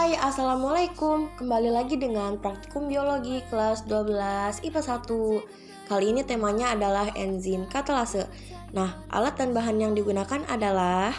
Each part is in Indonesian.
Hai, Assalamualaikum. Kembali lagi dengan praktikum biologi kelas 12 IPA 1. Kali ini temanya adalah enzim katalase. Nah, alat dan bahan yang digunakan adalah...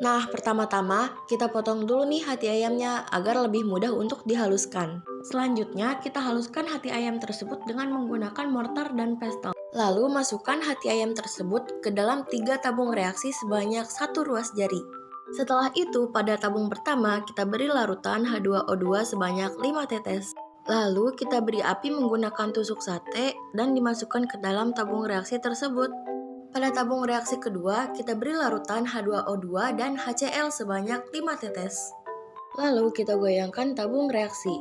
Nah, pertama-tama kita potong dulu nih hati ayamnya agar lebih mudah untuk dihaluskan. Selanjutnya, kita haluskan hati ayam tersebut dengan menggunakan mortar dan pestle. Lalu, masukkan hati ayam tersebut ke dalam 3 tabung reaksi sebanyak 1 ruas jari. Setelah itu, pada tabung pertama, kita beri larutan H2O2 sebanyak 5 tetes. Lalu, kita beri api menggunakan tusuk sate dan dimasukkan ke dalam tabung reaksi tersebut. Pada tabung reaksi kedua, kita beri larutan H2O2 dan HCl sebanyak 5 tetes. Lalu, kita goyangkan tabung reaksi.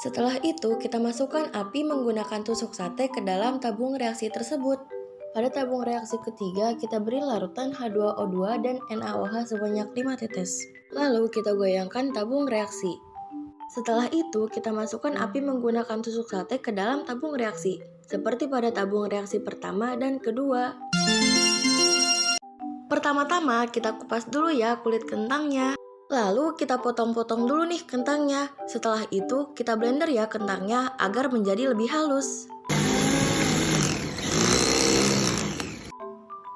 Setelah itu, kita masukkan api menggunakan tusuk sate ke dalam tabung reaksi tersebut. Pada tabung reaksi ketiga, kita beri larutan H2O2 dan NaOH sebanyak 5 tetes. Lalu kita goyangkan tabung reaksi. Setelah itu, kita masukkan api menggunakan tusuk sate ke dalam tabung reaksi, seperti pada tabung reaksi pertama dan kedua. Pertama-tama, kita kupas dulu ya kulit kentangnya. Lalu kita potong-potong dulu nih kentangnya. Setelah itu, kita blender ya kentangnya agar menjadi lebih halus.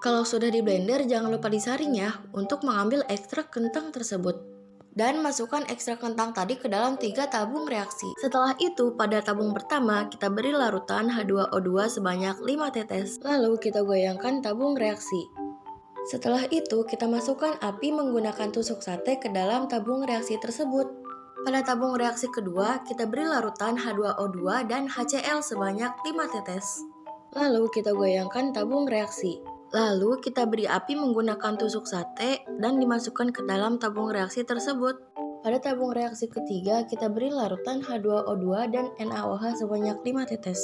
Kalau sudah di blender, jangan lupa disaring ya untuk mengambil ekstrak kentang tersebut. Dan masukkan ekstrak kentang tadi ke dalam 3 tabung reaksi. Setelah itu, pada tabung pertama, kita beri larutan H2O2 sebanyak 5 tetes. Lalu kita goyangkan tabung reaksi. Setelah itu, kita masukkan api menggunakan tusuk sate ke dalam tabung reaksi tersebut. Pada tabung reaksi kedua, kita beri larutan H2O2 dan HCl sebanyak 5 tetes. Lalu kita goyangkan tabung reaksi. Lalu kita beri api menggunakan tusuk sate dan dimasukkan ke dalam tabung reaksi tersebut. Pada tabung reaksi ketiga, kita beri larutan H2O2 dan NaOH sebanyak 5 tetes.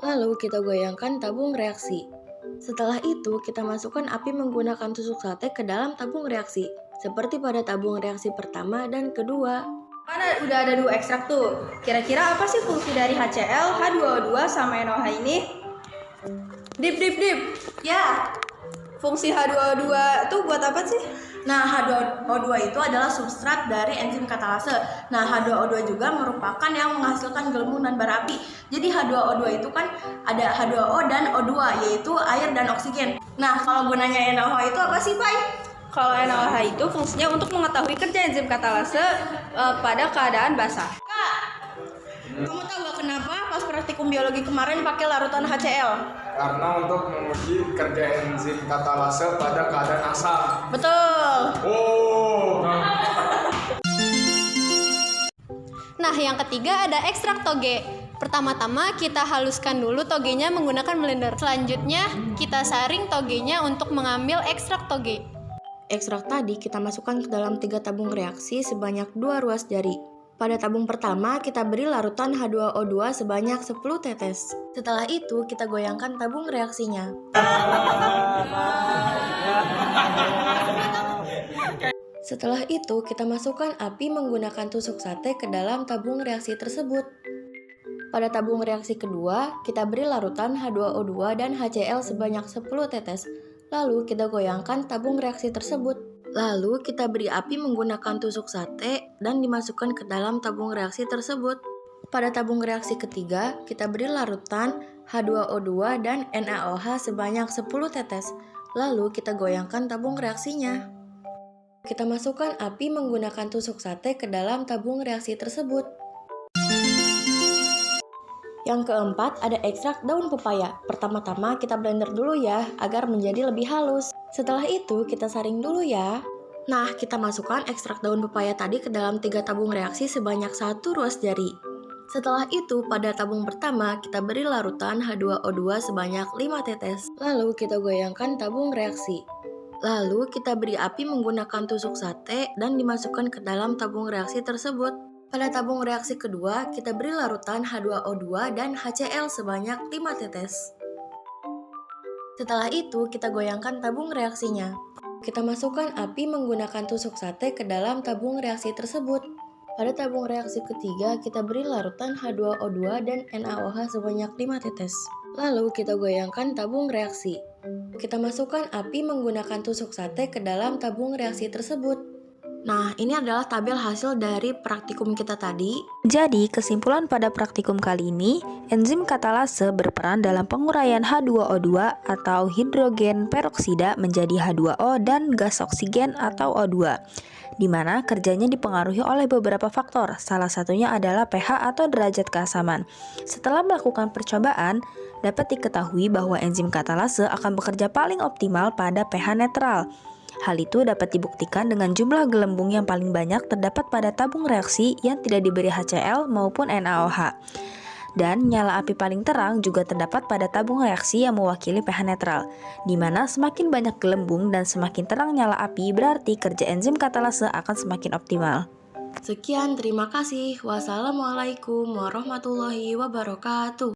Lalu kita goyangkan tabung reaksi. Setelah itu, kita masukkan api menggunakan tusuk sate ke dalam tabung reaksi, seperti pada tabung reaksi pertama dan kedua. Udah ada 2 ekstrak tuh. Kira-kira apa sih fungsi dari HCl, H2O2 sama NaOH ini? Dip. Ya. Fungsi H2O2 itu buat apa sih? Nah, H2O2 itu adalah substrat dari enzim katalase. Nah, H2O2 juga merupakan yang menghasilkan gelembung dan bara api. Jadi H2O2 itu kan ada H2O dan O2, yaitu air dan oksigen. Nah, kalau gunanya NaOH itu apa sih, Pak? Kalau NaOH itu fungsinya untuk mengetahui kerja enzim katalase pada keadaan basah. Kak, kamu tahu gak kenapa pas praktikum biologi kemarin pakai larutan HCl? Karena untuk menguji kerja enzim katalase pada keadaan asam. Betul. Oh. Nah, yang ketiga ada ekstrak toge. Pertama-tama kita haluskan dulu togenya menggunakan blender. Selanjutnya kita saring togenya untuk mengambil ekstrak toge. Ekstrak tadi kita masukkan ke dalam 3 tabung reaksi sebanyak 2 ruas jari. Pada tabung pertama, kita beri larutan H2O2 sebanyak 10 tetes. Setelah itu, kita goyangkan tabung reaksinya. Setelah itu, kita masukkan api menggunakan tusuk sate ke dalam tabung reaksi tersebut. Pada tabung reaksi kedua, kita beri larutan H2O2 dan HCl sebanyak 10 tetes. Lalu, kita goyangkan tabung reaksi tersebut. Lalu, kita beri api menggunakan tusuk sate dan dimasukkan ke dalam tabung reaksi tersebut. Pada tabung reaksi ketiga, kita beri larutan H2O2 dan NaOH sebanyak 10 tetes. Lalu, kita goyangkan tabung reaksinya. Kita masukkan api menggunakan tusuk sate ke dalam tabung reaksi tersebut. Yang keempat, ada ekstrak daun pepaya. Pertama-tama kita blender dulu ya, agar menjadi lebih halus. Setelah itu, kita saring dulu ya. Nah, kita masukkan ekstrak daun pepaya tadi ke dalam 3 tabung reaksi sebanyak 1 ruas jari. Setelah itu, pada tabung pertama, kita beri larutan H2O2 sebanyak 5 tetes. Lalu, kita goyangkan tabung reaksi. Lalu, kita beri api menggunakan tusuk sate dan dimasukkan ke dalam tabung reaksi tersebut. Pada tabung reaksi kedua, kita beri larutan H2O2 dan HCl sebanyak 5 tetes. Setelah itu, kita goyangkan tabung reaksinya. Kita masukkan api menggunakan tusuk sate ke dalam tabung reaksi tersebut. Pada tabung reaksi ketiga, kita beri larutan H2O2 dan NaOH sebanyak 5 tetes. Lalu, kita goyangkan tabung reaksi. Kita masukkan api menggunakan tusuk sate ke dalam tabung reaksi tersebut. Nah, ini adalah tabel hasil dari praktikum kita tadi. Jadi, kesimpulan pada praktikum kali ini, enzim katalase berperan dalam penguraian H2O2 atau hidrogen peroksida menjadi H2O dan gas oksigen atau O2, di mana kerjanya dipengaruhi oleh beberapa faktor, salah satunya adalah pH atau derajat keasaman. Setelah melakukan percobaan, dapat diketahui bahwa enzim katalase akan bekerja paling optimal pada pH netral. Hal itu dapat dibuktikan dengan jumlah gelembung yang paling banyak terdapat pada tabung reaksi yang tidak diberi HCl maupun NaOH. Dan nyala api paling terang juga terdapat pada tabung reaksi yang mewakili pH netral, di mana semakin banyak gelembung dan semakin terang nyala api berarti kerja enzim katalase akan semakin optimal. Sekian, terima kasih. Wassalamualaikum warahmatullahi wabarakatuh.